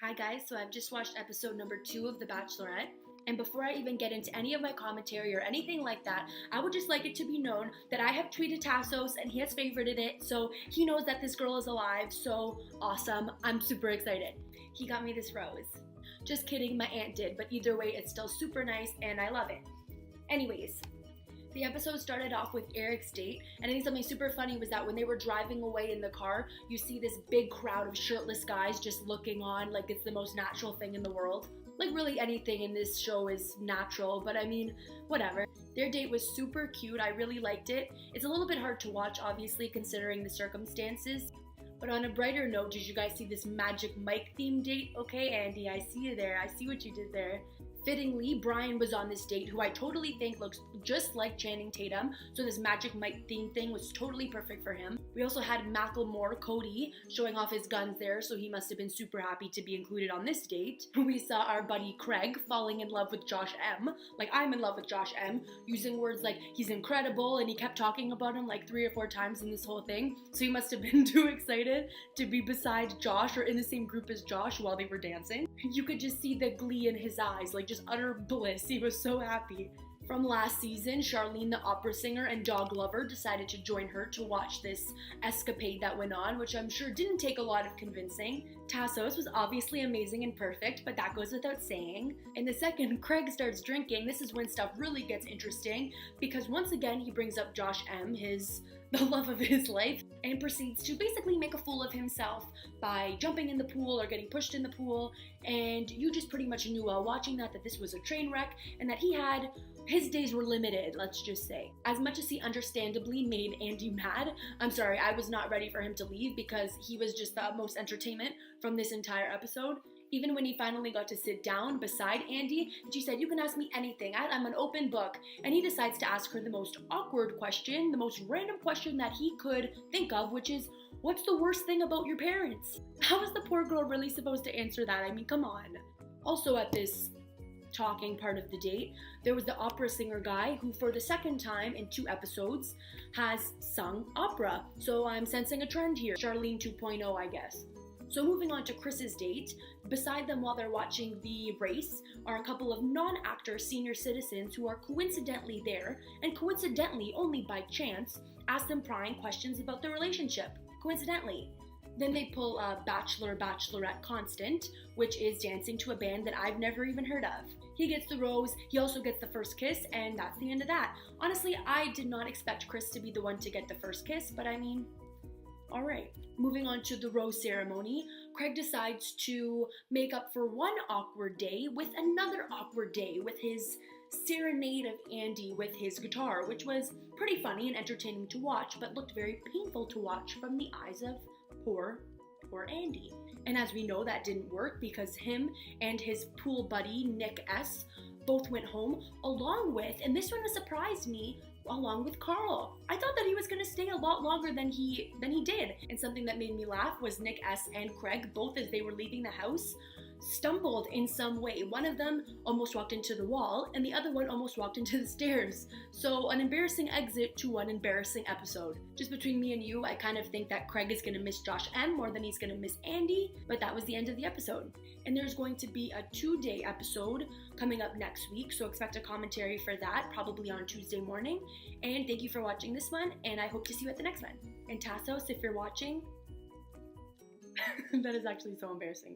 Hi guys, so I've just watched episode number 2 of The Bachelorette, and before I even get into any of my commentary or anything like that, I would just like it to be known that I have tweeted Tassos and he has favorited it, so he knows that this girl is alive, so awesome. I'm super excited. He got me this rose. Just kidding, my aunt did, but either way, it's still super nice and I love it. Anyways, the episode started off with Eric's date, and I think something super funny was that when they were driving away in the car, you see this big crowd of shirtless guys just looking on like it's the most natural thing in the world. Like really anything in this show is natural, but I mean, whatever. Their date was super cute, I really liked it. It's a little bit hard to watch, obviously, considering the circumstances. But on a brighter note, did you guys see this Magic Mike themed date? Okay, Andi, I see you there. I see what you did there. Fittingly, Brian was on this date, who I totally think looks just like Channing Tatum, so this Magic Mike theme thing was totally perfect for him. We also had Macklemore, Cody, showing off his guns there, so he must have been super happy to be included on this date. We saw our buddy Craig falling in love with Josh M, like I'm in love with Josh M, using words like he's incredible, and he kept talking about him like 3 or 4 times in this whole thing, so he must have been too excited to be beside Josh or in the same group as Josh while they were dancing. You could just see the glee in his eyes, like just utter bliss. He was so happy. From last season, Charlene, the opera singer and dog lover, decided to join her to watch this escapade that went on, which I'm sure didn't take a lot of convincing. Tassos was obviously amazing and perfect, but that goes without saying. And the second Craig starts drinking, this is when stuff really gets interesting, because once again he brings up Josh M, the love of his life, and proceeds to basically make a fool of himself by jumping in the pool or getting pushed in the pool, and you just pretty much knew while watching that this was a train wreck and that his days were limited, let's just say. As much as he understandably made Andi mad, I'm sorry, I was not ready for him to leave because he was just the most entertainment from this entire episode. Even when he finally got to sit down beside Andi, she said, "You can ask me anything, I'm an open book." And he decides to ask her the most awkward question, the most random question that he could think of, which is, what's the worst thing about your parents? How is the poor girl really supposed to answer that? I mean, come on. Also at this talking part of the date, there was the opera singer guy who for the second time in 2 episodes has sung opera. So I'm sensing a trend here. Charlene 2.0, I guess. So moving on to Chris's date, beside them while they're watching the race are a couple of non-actor senior citizens who are coincidentally there, and coincidentally, only by chance, ask them prying questions about their relationship. Coincidentally. Then they pull a Bachelorette Constant, which is dancing to a band that I've never even heard of. He gets the rose, he also gets the first kiss, and that's the end of that. Honestly, I did not expect Chris to be the one to get the first kiss, but I mean, alright. Moving on to the rose ceremony, Craig decides to make up for one awkward day with another awkward day with his serenade of Andi with his guitar, which was pretty funny and entertaining to watch, but looked very painful to watch from the eyes of poor Andi. And as we know, that didn't work because him and his pool buddy, Nick S., both went home along with, and this one has surprised me, along with Carl. I thought that he was going to stay a lot longer than he did. And something that made me laugh was Nick S. and Craig, both as they were leaving the house, stumbled in some way. One of them almost walked into the wall, and the other one almost walked into the stairs. So an embarrassing exit to an embarrassing episode. Just between me and you, I kind of think that Craig is going to miss Josh M more than he's going to miss Andi, but that was the end of the episode. And there's going to be a 2-day episode coming up next week, so expect a commentary for that, probably on Tuesday morning. And thank you for watching this one, and I hope to see you at the next one. And Tassos, if you're watching, that is actually so embarrassing.